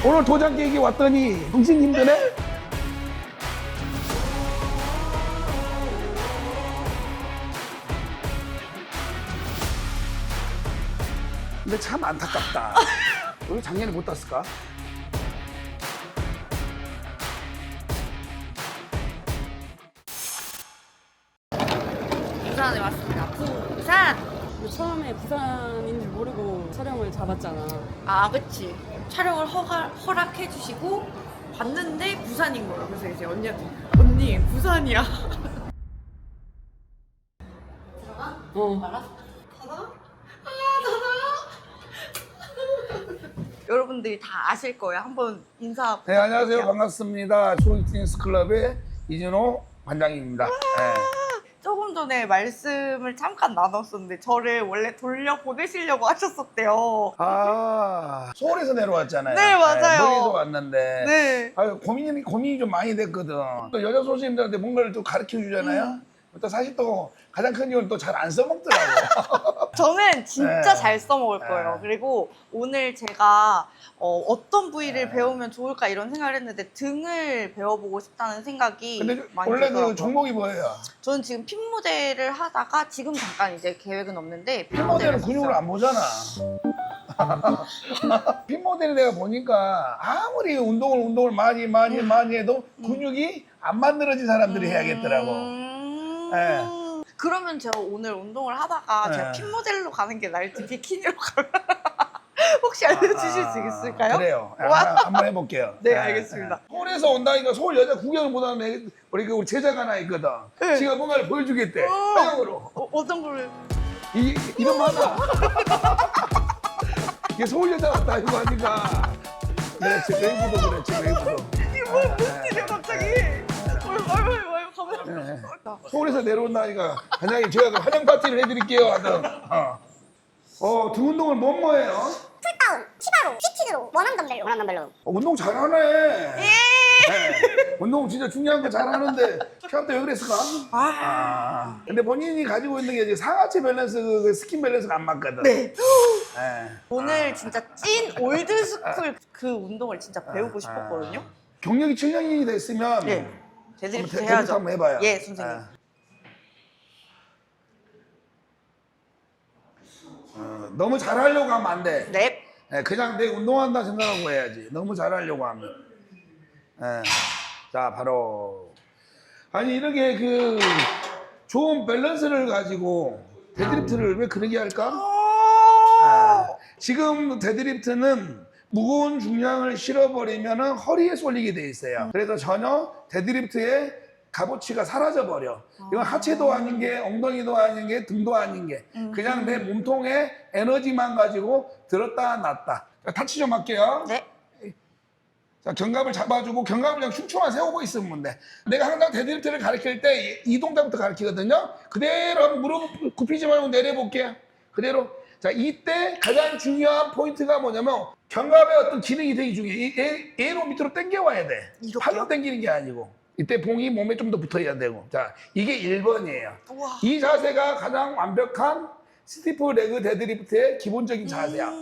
오늘 도장 깨기 왔더니 정신 힘드네? 근데 참 안타깝다. 왜 작년에 못 땄을까? 부산에 왔습니다. 부산! 처음에 부산인 줄 모르고 촬영을 잡았잖아. 아, 그치. 촬영을 허락해 주시고 봤는데 부산인 거예요. 그래서 이제 언니한테 언니 부산이야. 어. 알았어? 닫아? 여러분들이 다 아실 거예요. 한번 인사. 네, 안녕하세요. 반갑습니다. 쇼이티니스 클럽의 이진호 관장입니다. 네. 조금 전에 말씀을 잠깐 나눴었는데 저를 원래 돌려 보내시려고 하셨었대요. 아, 서울에서 내려왔잖아요. 네, 맞아요. 멀리서 왔는데. 네. 아유, 고민이 좀 많이 됐거든. 또 여자 선생님들한테 뭔가를 또 가르쳐 주잖아요. 또 사실 또 가장 큰 이유는 또 잘 안 써먹더라고. 저는 진짜 네. 잘 써먹을 거예요. 네. 그리고 오늘 제가 어떤 부위를 배우면 좋을까 이런 생각을 했는데 등을 배워보고 싶다는 생각이 근데 많이 원래 들더라고요. 그 종목이 뭐예요? 저는 지금 핀 모델을 하다가 지금 잠깐 이제 계획은 없는데 핀 모델은 근육을 안 보잖아. 핀 모델을 내가 보니까 아무리 운동을 많이 해도 근육이 안 만들어진 사람들이 해야겠더라고. 네. 그러면 제가 오늘 운동을 하다가 네. 제가 핀 모델로 가는 게 나을지 비키니로 가면 혹시 알려주실 수 있을까요? 그래요. 와. 한번 해볼게요. 네, 알겠습니다. 서울에서 온다니까 서울 여자 구경을 못하는 우리 제자가 하나 있거든. 네. 지가 뭔가를 보여주겠대. 화영으로. 어떤 걸? 이런 말아. 이게 서울 여자 같다 이거 하니까. 그렇지, 웨이브도 그렇지, 웨이브도. 이거 무슨 일이야 갑자기? 왜 가면? 네. 서울에서 내려온다니까 관장님 제가 그 환영 파티를 해드릴게요 하던. 등 운동을 뭐예요? 풀다운, 치바로, 피tin으로, 원암 덤벨로. 운동 잘하네. 네. 운동 진짜 중요한 거 잘하는데 처음부터 왜 그랬을까? 근데 본인이 가지고 있는 게 이제 상하체 밸런스, 그 스킨 밸런스가 안 맞거든. 네. 네. 오늘 진짜 찐 올드스쿨 그 운동을 진짜 배우고 싶었거든요. 경력이 7년이 됐으면 네. 데드리프트 데드리프트 해야죠. 한번 해봐요. 예, 선생님. 너무 잘하려고 하면 안 돼. 네. 네, 그냥 내 운동한다 생각하고 해야지. 너무 잘하려고 하면. 네. 자, 바로. 아니, 이렇게 그 좋은 밸런스를 가지고 데드리프트를 왜 그러게 할까? 지금 데드리프트는 무거운 중량을 실어버리면 허리에 쏠리게 돼 있어요. 그래서 전혀 데드리프트의 값어치가 사라져버려. 이건 하체도 아닌 게, 엉덩이도 아닌 게, 등도 아닌 게. 그냥 내 몸통에 에너지만 가지고 들었다 놨다. 자, 타치 좀 할게요. 네. 자, 견갑을 잡아주고 견갑을 그냥 흉추만 세우고 있으면 돼. 내가 항상 데드리프트를 가르칠 때 이 동작부터 가르치거든요. 그대로 한번 무릎 굽히지 말고 내려볼게요. 그대로. 자, 이때 가장 중요한 포인트가 뭐냐면 견갑의 어떤 기능이 되게 중요해. 얘로 밑으로 당겨와야 돼. 이렇게요? 팔로 당기는 게 아니고. 이때 봉이 몸에 좀 더 붙어야 되고. 자, 이게 1번이에요. 우와. 이 자세가 가장 완벽한 스티프 레그 데드리프트의 기본적인 자세야.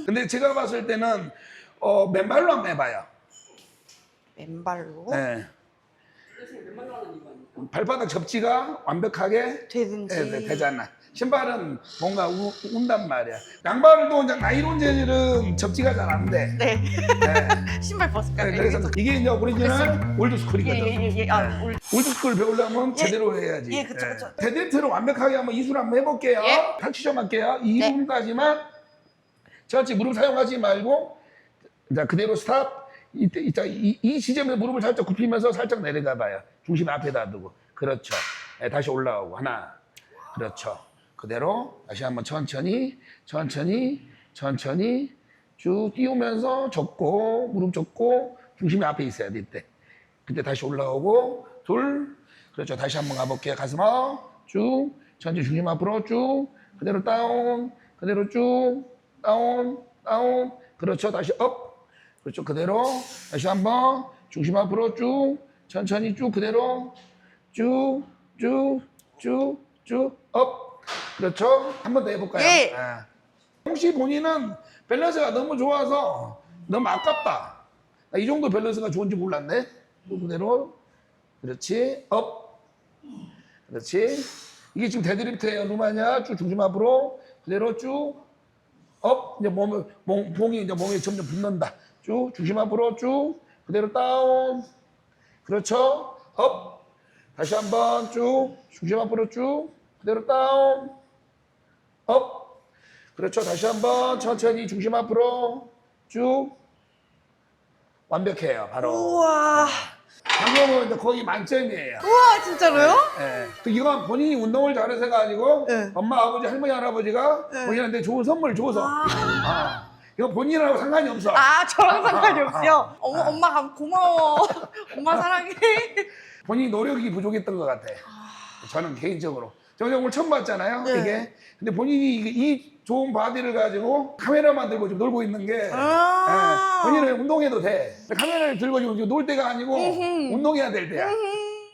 근데 제가 봤을 때는 맨발로 한번 해봐요. 맨발로 네. 발바닥 접지가 완벽하게 되든지. 되잖아. 신발은 뭔가 운단 말이야. 양발도 이제 나이론 재질은 접지가 잘 안 돼. 네. 네. 신발 벗을까요? 그래서 이게 이제 오리지널 올드스쿨이거든. 예. 올드스쿨 배우려면 예. 제대로 해야지. 예, 그쵸. 데드리프트를 완벽하게 한번 이술 한번 해볼게요. 예. 탈취 좀 할게요. 2분까지만 저같이 무릎 사용하지 말고 자 그대로 스탑. 이 지점에서 무릎을 살짝 굽히면서 살짝 내려가 봐요. 중심 앞에다 두고. 그렇죠. 네, 다시 올라오고 하나. 그렇죠. 그대로 다시 한번 천천히 쭉 띄우면서 접고 무릎 접고 중심이 앞에 있어야 돼 이때. 그때 다시 올라오고 둘. 그렇죠. 다시 한번 가볼게요. 가슴업 쭉 천천히 중심 앞으로 쭉 그대로 다운 그대로 쭉 다운 그렇죠. 다시 업 그렇죠. 그대로 다시 한번 중심 앞으로 쭉 천천히 쭉 그대로 쭉 업. 그렇죠. 한 번 더 해볼까요? 예. 혹시 본인은 밸런스가 너무 좋아서 너무 아깝다. 나 이 정도 밸런스가 좋은지 몰랐네. 또 그대로. 그렇지. 업. 그렇지. 이게 지금 데드리프트예요. 루마냐. 쭉 중심 앞으로. 그대로 쭉. 업. 이제 봉이 이제 몸에 점점 붙는다. 쭉 중심 앞으로 쭉. 그대로 다운. 그렇죠. 업. 다시 한번 쭉. 중심 앞으로 쭉. 그대로 다운. 업. 그렇죠. 다시 한번 천천히 중심 앞으로 쭉. 완벽해요. 바로. 우와. 방금은 거의 만점이에요. 우와, 진짜로요? 예. 또 이건 본인이 운동을 잘해서가 아니고 네. 엄마, 아버지, 할머니, 할아버지가 네. 본인한테 좋은 선물 줘서. 이건 본인하고 상관이 없어. 아, 저랑 상관이 없어요. 엄마 고마워. 엄마 사랑해. 본인이 노력이 부족했던 것 같아. 저는 개인적으로. 제가 오늘 처음 봤잖아요. 네. 이게. 근데 본인이 이 좋은 바디를 가지고 카메라만 들고 지금 놀고 있는 게 본인은 운동해도 돼. 근데 카메라를 들고 지금 놀 때가 아니고 운동해야 될 때야.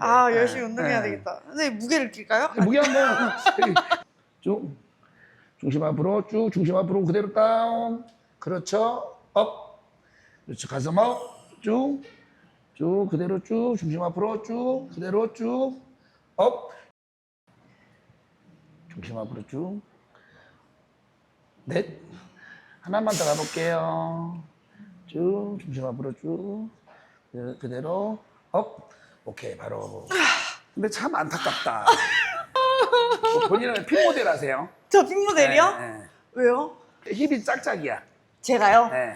아, 열심히 운동해야 네. 되겠다. 선생님, 무게를 낄까요? 무게 한번 쭉 중심 앞으로 쭉 중심 앞으로 그대로 다운. 그렇죠. 업. 그렇죠. 가슴 업. 쭉. 쭉 그대로 쭉 중심 앞으로 쭉 그대로 쭉 업. 중심 앞으로 쭉. 넷. 하나만 더 가볼게요. 쭉 중심 앞으로 쭉 그대로 업. 오케이 바로. 근데 참 안타깝다. 본인은 핀 모델 하세요? 저 빅모델이요? 네, 네. 왜요? 힙이 짝짝이야. 제가요? 네.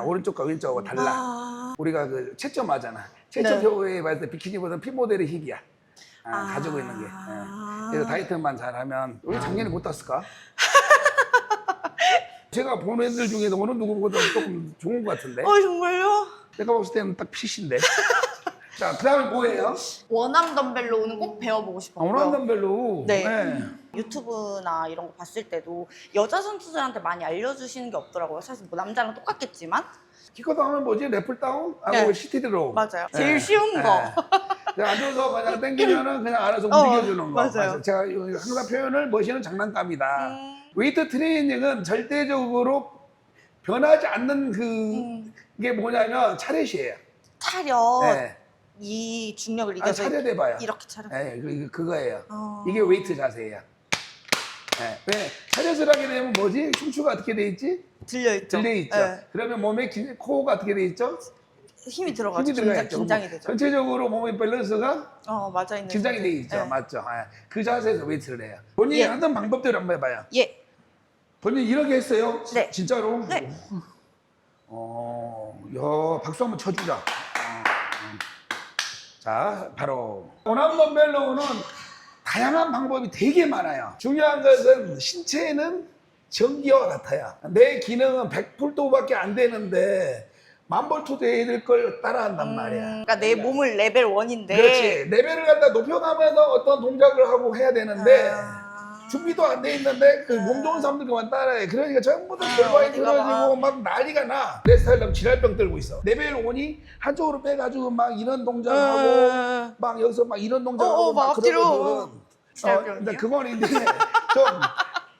오른쪽과 왼쪽하고 달라. 우리가 그 채점하잖아. 채점표에 봤을 때 비키니보다는 핀 모델의 힙이야. 가지고 있는 게. 그래서 다이어트만 잘하면 왜 작년에 못 땄을까? 제가 본 애들 중에서 어느 누구보다 조금 좋은 것 같은데. 정말요? 내가 봤을 때는 딱 핏인데. 자, 그 다음에 뭐예요? 원암 덤벨로는 꼭 배워보고 싶었고요. 오란 덤벨로. 네. 유튜브나 이런 거 봤을 때도 여자 선수들한테 많이 알려주시는 게 없더라고요. 사실 뭐 남자랑 똑같겠지만. 키커 다운은 뭐지? 래플 다운? 하고 네. 시티드로. 맞아요. 네. 제일 쉬운 거. 그냥 앉아서 그냥 당기면은 그냥 알아서 움직여주는 거. 맞아요. 제가 항상 표현을 머신은 장난감이다. 웨이트 트레이닝은 절대적으로 변하지 않는 그게 뭐냐면 차렷이에요. 차렷. 네. 이 중력을 아니, 이겨서 차렷해봐요. 이렇게 차렷. 네, 그거예요. 이게 웨이트 자세예요. 네. 왜 차렷을 하게 되면 뭐지? 흉추가 어떻게 돼 있지? 들려있죠. 들려 있죠. 네. 그러면 몸에 코어가 어떻게 돼 있죠? 힘이 들어가죠. 힘이 들어가 있죠. 긴장이 되죠. 전체적으로 몸의 밸런스가 맞아 있는 긴장이 상태. 돼 있죠. 네. 맞죠. 그 자세에서 웨이트를 해요. 본인이 예. 하던 방법대로 한번 해봐요. 예. 본인 이렇게 했어요? 네. 진짜로? 네. 야, 박수 한번 쳐주자. 자, 바로 원암 덤벨로우는 다양한 방법이 되게 많아요. 중요한 것은 신체는 전기와 같아요. 내 기능은 100%밖에 안 되는데 만볼트도 해야 될 걸 따라한단 말이야. 그러니까 내 몸을 레벨 1인데. 그렇지. 레벨을 갖다 높여가면서 어떤 동작을 하고 해야 되는데 준비도 안 돼 있는데 그 몸 좋은 사람들 그만 따라해. 그러니까 전부 다 결과에 어디가 봐. 들어지고 막 난리가 나. 내 스타일로 지랄병 들고 있어. 레벨 1이 한쪽으로 빼가지고 막 이런 동작하고 막 여기서 막 이런 동작하고 막 막 앞뒤로. 그러거든. 지랄병이야. 근데 그건 이제 좀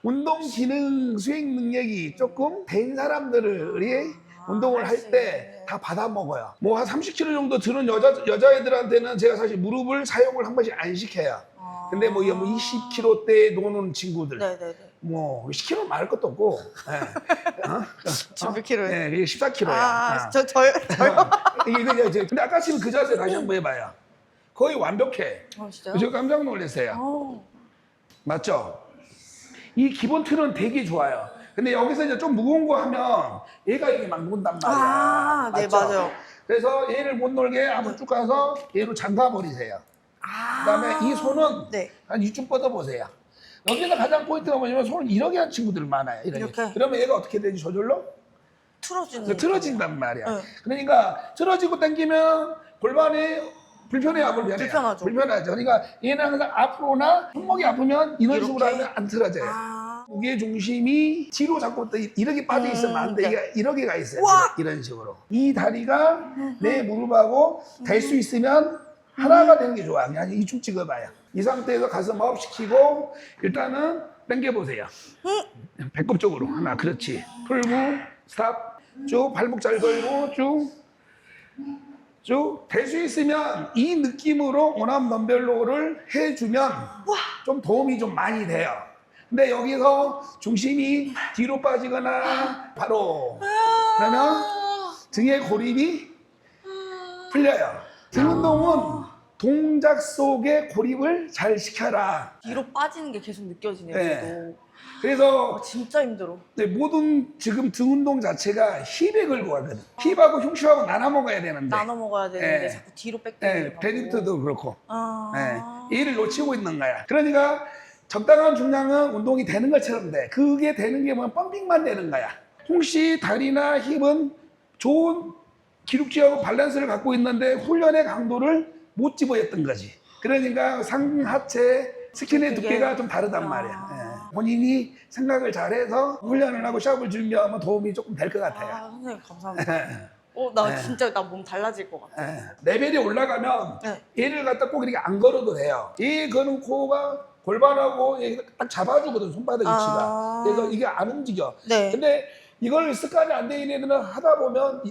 운동 기능 수행 능력이 조금 된 사람들이 운동을 할 때 다 받아 먹어요. 뭐 한 30kg 정도 드는 여자애들한테는 제가 사실 무릎을 사용을 한 번씩 안 시켜요. 근데 뭐 20kg대 노는 친구들, 네네네. 뭐 10kg 말할 것도 없고, 지금 몇 킬로예요? 네, 이게 14kg야. 저요? 근데 아까 지금 그 자세 다시 한번 해봐요. 거의 완벽해. 진짜요? 저 깜짝 놀랐어요. 맞죠? 이 기본 틀은 되게 좋아요. 근데 여기서 이제 좀 무거운 거 하면 얘가 이게 막 논단 말이야. 네, 맞죠? 맞아요. 그래서 얘를 못 놀게 한번 쭉 가서 얘로 잠가 버리세요. 그다음에 이 손은 네. 한 이쯤 뻗어보세요. 여기서 가장 포인트가 뭐냐면 손을 이렇게 한 친구들 많아요. 이렇게? 그러면 얘가 어떻게 되지? 저절로? 틀어지는. 틀어진단 말이야. 네. 그러니까 틀어지고 당기면 골반이 불편해요, 불편해요? 불편하죠. 불편하죠. 그러니까 얘는 항상 앞으로나 손목이 아프면 이런 식으로 이렇게? 하면 안 틀어져요. 무게 중심이 뒤로 자꾸 또 이렇게 빠져 있으면 안 돼. 네. 이게 이렇게 가 있어요. 우와! 이런 식으로. 이 다리가 내 무릎하고 될 수 있으면 하나가 되는 게 좋아. 그냥 이쪽 찍어봐요. 이 상태에서 가슴 업 시키고 일단은 당겨보세요. 배꼽 쪽으로 하나. 그렇지. 풀고 스탑. 쭉 발목 잘 걸고 쭉. 쭉 될 수 있으면 이 느낌으로 원암 덤벨로를 해주면 좀 도움이 좀 많이 돼요. 근데 여기서 중심이 뒤로 빠지거나 바로 그러면 등의 고립이 풀려요. 등 운동은 동작 속에 고립을 잘 시켜라. 뒤로 빠지는 게 계속 느껴지네요. 네. 저도. 그래서 진짜 힘들어. 네, 모든 지금 등 운동 자체가 힙에 걸고 가거든. 힙하고 흉추하고 나눠 먹어야 되는데. 나눠 먹어야 되는데 네. 자꾸 뒤로 네, 뺏기는 데드리프트도 그렇고. 아. 네, 이를 놓치고 있는 거야. 그러니까 적당한 중량은 운동이 되는 것처럼 돼. 그게 되는 게 뭐야? 펌핑만 되는 거야. 혹시 다리나 힙은 좋은 기룩지하고 밸런스를 갖고 있는데 훈련의 강도를 못 집어였던 거지. 그러니까 상하체 스킨의 그게- 두께가 좀 다르단 말이야. 예. 본인이 생각을 잘해서 훈련을 하고 시합을 준비하면 도움이 조금 될 것 같아요. 아, 선생님 감사합니다. 나 네. 진짜 나 몸 달라질 것 같아. 예. 레벨이 올라가면 네. 얘를 갖다 꼭 이렇게 안 걸어도 돼요. 이 거는 코가 골반하고 여기 딱 잡아주거든, 손바닥 위치가. 아. 그래서 이게 안 움직여. 네. 근데 이걸 습관이 안 돼 있는 애들은 하다 보면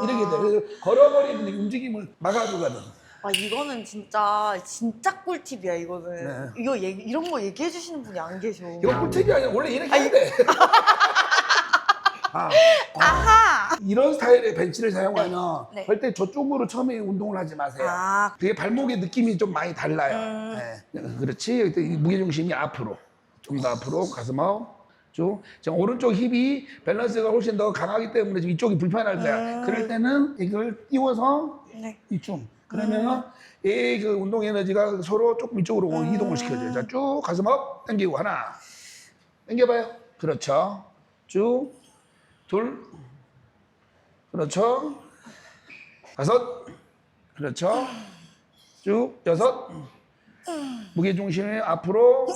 이렇게 돼. 그래서 걸어버리는 움직임을 막아주거든. 아, 이거는 진짜 꿀팁이야, 이거는. 네. 이런 거 얘기해 주시는 분이 안 계셔. 이거 꿀팁이 아니라 원래 이렇게 해야 돼. 아하! 이런 스타일의 벤치를 사용하면 네. 절대 저쪽으로 처음에 운동을 하지 마세요. 아. 그게 발목의 느낌이 좀 많이 달라요. 네. 그렇지. 이 무게중심이 앞으로. 좀 더 앞으로 가슴하고 쭉. 지금 오른쪽 힙이 밸런스가 훨씬 더 강하기 때문에 지금 이쪽이 불편할 거야. 그럴 때는 이걸 띄워서 네. 이쪽. 그러면은 이 그 운동 에너지가 서로 조금 이쪽으로 이동을 시켜줘요. 자, 쭉 가슴 업 당기고 하나. 당겨봐요. 그렇죠. 쭉. 둘. 그렇죠. 다섯. 그렇죠. 쭉. 여섯. 무게중심이 앞으로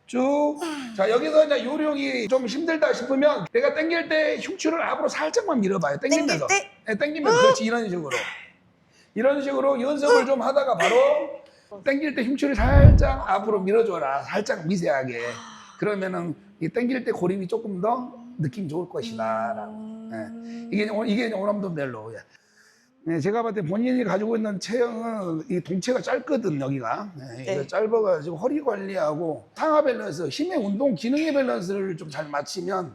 쭉. 자, 여기서 이제 요령이 좀 힘들다 싶으면 내가 당길 때 흉추를 앞으로 살짝만 밀어봐요. 당기면서. 당길 때? 네, 당기면서. 그렇지. 이런 식으로. 이런 식으로 연습을 좀 하다가 바로 당길 때 흉추를 살짝 앞으로 밀어줘라. 살짝 미세하게. 그러면은 이 당길 때 고립이 조금 더 느낌 좋을 것이다. 라고. 네. 이게 원암덤벨로. 네, 제가 봤을 때 본인이 가지고 있는 체형은 이 동체가 짧거든, 여기가. 네, 이거 네. 짧아가지고 허리 관리하고 상하 밸런스, 힘의 운동, 기능의 밸런스를 좀 잘 맞추면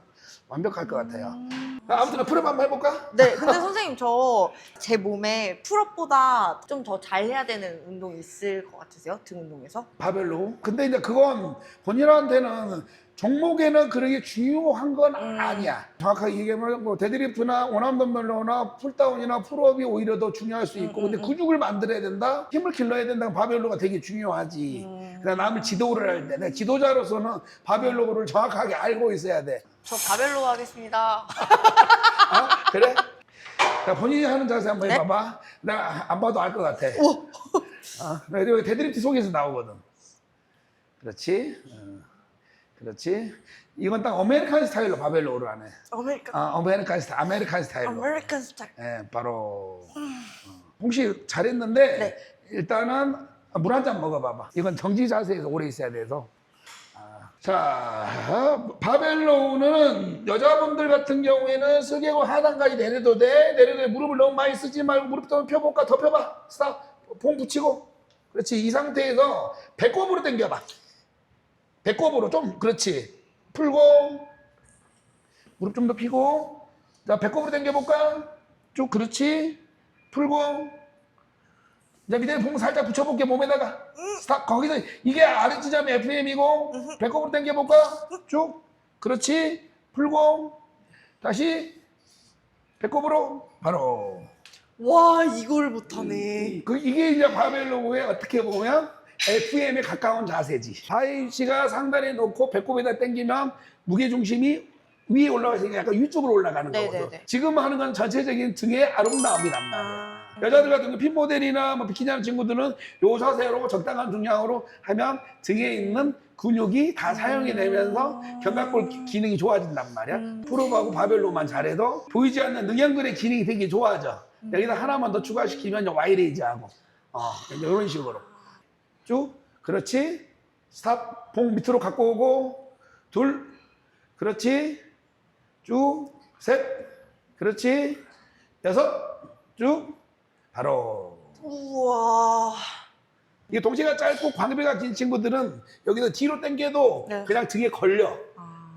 완벽할 것 같아요. 아무튼 풀업 한번 해볼까? 네, 근데 선생님 저 제 몸에 풀업보다 좀 더 잘해야 되는 운동이 있을 것 같으세요? 등 운동에서? 바벨로. 근데 이제 그건 본인한테는 종목에는 그렇게 중요한 건 아니야. 정확하게 얘기하면 뭐 데드리프트나 원암덤벨로나 풀다운이나 풀업이 오히려 더 중요할 수 있고 근데 근육을 만들어야 된다? 힘을 길러야 된다면 바벨로가 되게 중요하지. 그러니까 남을 지도를 할 때 내가 지도자로서는 바벨로를 정확하게 알고 있어야 돼. 저 바벨로 하겠습니다. 아, 그래? 자, 본인이 하는 자세 한번 네? 해봐봐. 내가 안 봐도 알 것 같아. 여기 데드리프트 속에서 나오거든. 그렇지. 그렇지. 이건 딱 아메리칸 스타일로 바벨로를 하네. 아메리칸 스타일로. 아메리칸 스타일. 예, 바로. 혹시 잘했는데 네. 일단은 물 한 잔 먹어봐봐. 이건 정지 자세에서 오래 있어야 돼서. 자, 바벨로우는 여자분들 같은 경우에는 쓰개고 하단까지 내려도 돼. 내려도 돼. 무릎을 너무 많이 쓰지 말고 무릎 좀 펴볼까? 더 펴봐. 스탑. 봉 붙이고. 그렇지. 이 상태에서 배꼽으로 당겨봐. 배꼽으로 좀, 그렇지. 풀고. 무릎 좀 더 펴고. 자, 배꼽으로 당겨볼까? 쭉, 그렇지. 풀고. 자, 밑에 봉 살짝 붙여볼게, 몸에다가. 스탑. 거기서, 이게 아랫지점이 FM이고, 배꼽으로 당겨볼까? 쭉. 그렇지. 풀고. 다시. 배꼽으로. 바로. 와, 이걸 못하네. 이게 이제 바벨로의 어떻게 보면 FM에 가까운 자세지. 바이씨가 상단에 놓고 배꼽에다 당기면 무게중심이 위에 올라가서 약간 위쪽으로 올라가는 네네네. 거거든. 지금 하는 건 전체적인 등의 아름다움이란 말이야. 여자들 같은 경우 핀 모델이나 뭐 비키니 하는 친구들은 요 자세로 적당한 중량으로 하면 등에 있는 근육이 다 사용이 되면서 견갑골 기능이 좋아진단 말이야. 풀업하고 바벨로만 잘해도 보이지 않는 능형근의 기능이 되게 좋아져. 여기다 하나만 더 추가시키면 와이레이즈하고 이런 식으로 쭉. 그렇지. 스탑. 봉 밑으로 갖고 오고. 둘. 그렇지. 쭉. 셋. 그렇지. 여섯, 쭉, 바로. 우와. 이게 동체가 짧고 광배가 긴 친구들은 여기서 뒤로 당겨도 네. 그냥 등에 걸려.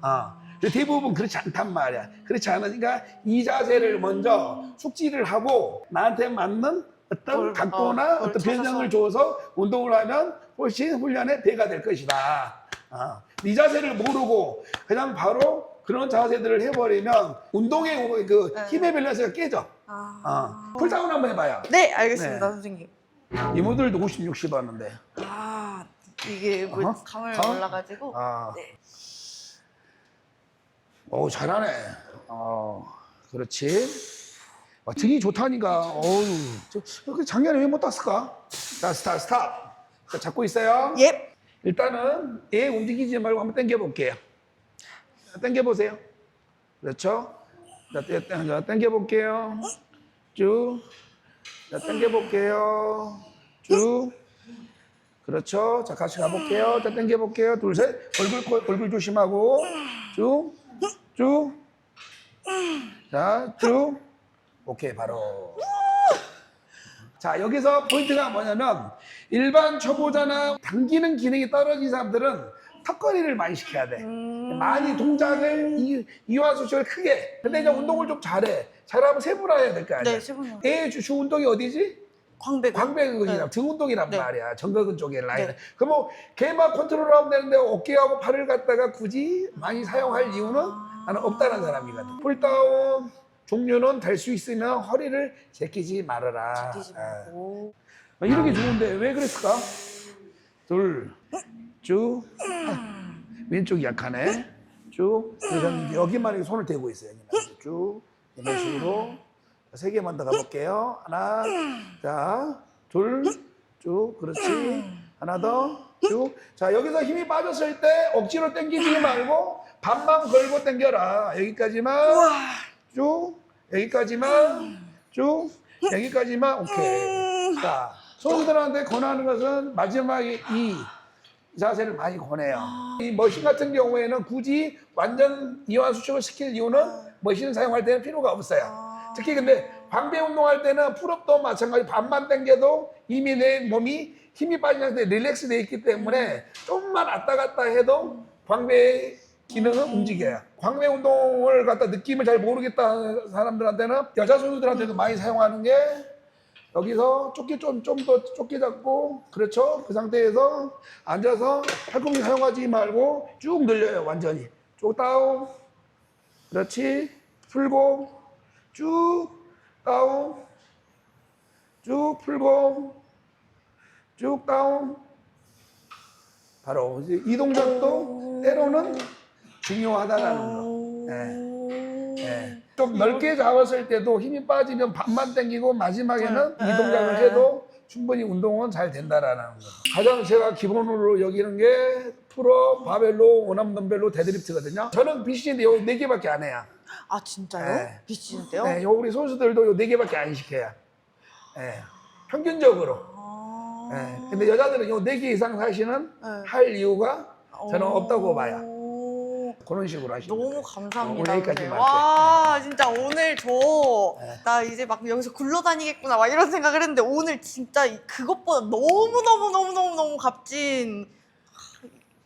아. 근데 대부분 그렇지 않단 말이야. 그렇지 않으니까 이 자세를 먼저 숙지를 하고 나한테 맞는 어떤 각도나 그걸 어떤 변형을 줘서 운동을 하면 훨씬 훈련에 배가 될 것이다. 이 자세를 모르고 그냥 바로 그런 자세들을 해버리면 운동의 그 힘의 밸런스가 깨져. 풀다운 한번 해봐요. 네, 알겠습니다, 네. 선생님. 이모들도 50, 60 하는데. 아, 이게 뭐 어허. 감을 감? 올라가지고. 네. 오, 잘하네. 그렇지. 등이 좋다니까. 어우, 작년에 왜 못 땄을까? 자, 스탑. 자, 잡고 있어요. 예. 일단은 얘 움직이지 말고 한번 당겨볼게요. 당겨보세요. 그렇죠? 자, 당겨볼게요. 쭉. 자, 당겨볼게요. 쭉. 그렇죠. 자, 같이 가볼게요. 자, 당겨볼게요. 둘, 셋. 얼굴 조심하고. 쭉. 쭉. 자, 쭉. 오케이, 바로. 자, 여기서 포인트가 뭐냐면 일반 초보자나 당기는 기능이 떨어진 사람들은 턱걸이를 많이 시켜야 돼. 많이 동작을 이완수식을 크게. 근데 이제 운동을 좀 잘해. 잘하면 세분화 해야 될 거 아니야. 네, 세분화. 얘 주 운동이 어디지? 광배근. 광배근이랑 네. 등 운동이란 네. 말이야. 정거근 쪽에 라인. 네. 그럼 뭐 걔만 컨트롤하면 되는데 어깨하고 팔을 갖다가 굳이 많이 사용할 이유는 나는 없다는 사람이거든. 풀다운 종류는 될 수 있으면 허리를 제끼지 말아라. 뛰지 말고. 이렇게 좋은데 왜 그랬을까? 둘, 쭉. 왼쪽이 약하네. 쭉. 그래서 여기만 이렇게 손을 대고 있어요. 여기만. 쭉. 이런 식으로. 3개만 더 가볼게요. 하나, 자, 둘, 쭉. 그렇지. 하나 더, 쭉. 자, 여기서 힘이 빠졌을 때 억지로 당기지 말고 반만 걸고 당겨라. 여기까지만. 쭉. 여기까지만. 쭉. 여기까지만. 오케이. 자, 선수들한테 권하는 것은 마지막에 이 자세를 많이 권해요. 이 머신 같은 경우에는 굳이 완전 이완 수축을 시킬 이유는 머신을 사용할 때는 필요가 없어요. 특히 근데 광배 운동할 때는 풀업도 마찬가지 반만 당겨도 이미 내 몸이 힘이 빠진 상태에 릴렉스 돼 있기 때문에 좀만 왔다 갔다 해도 광배 기능은 움직여요. 광배 운동을 갖다 느낌을 잘 모르겠다 사람들한테는 여자 선수들한테도 많이 사용하는 게 여기서 좀 더 좁게 잡고 그렇죠. 그 상태에서 앉아서 팔꿈치 사용하지 말고 쭉 늘려요. 완전히 쭉 다운. 그렇지. 풀고 쭉 다운. 쭉 풀고 쭉 다운. 바로 이제 이 동작도 때로는 중요하다라는 거. 네. 좀 넓게 잡았을 때도 힘이 빠지면 반만 당기고 마지막에는 이 동작을 해도 충분히 운동은 잘 된다라는 거. 가장 제가 기본으로 여기는 게 풀업, 바벨로, 원암 덤벨로, 데드리프트거든요. 저는 BC인데 요 4개밖에 안 해요. 아, 진짜요? 네. 비치는데요? 네, 요 우리 선수들도 요 4개밖에 안 시켜요. 네. 평균적으로. 네. 근데 여자들은 요 4개 이상 사시는 할 이유가 저는 없다고 봐요. 그런 식으로 하시면 너무 돼요. 감사합니다. 오늘 여기까지만 선생님. 와, 진짜 오늘 나 이제 막 여기서 굴러다니겠구나 막 이런 생각을 했는데 오늘 진짜 그것보다 너무 값진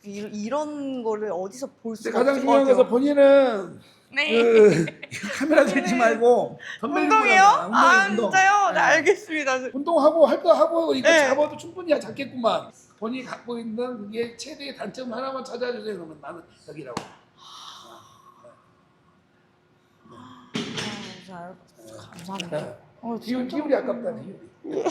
이런 거를 어디서 볼 근데 수가 가장 없을 것 중요한 같아요. 것은 본인은 네. 그 카메라 들지 말고 운동이요? 아, 진짜요? 네, 알겠습니다. 운동하고 할 거 하고 이거 네. 잡아도 충분히 잡겠구만. 본인이 갖고 있는 그게 최대의 단점 하나만 찾아주세요. 그러면 나는 여기라고. 감사합니다. 기울이 아깝다네. 기울이.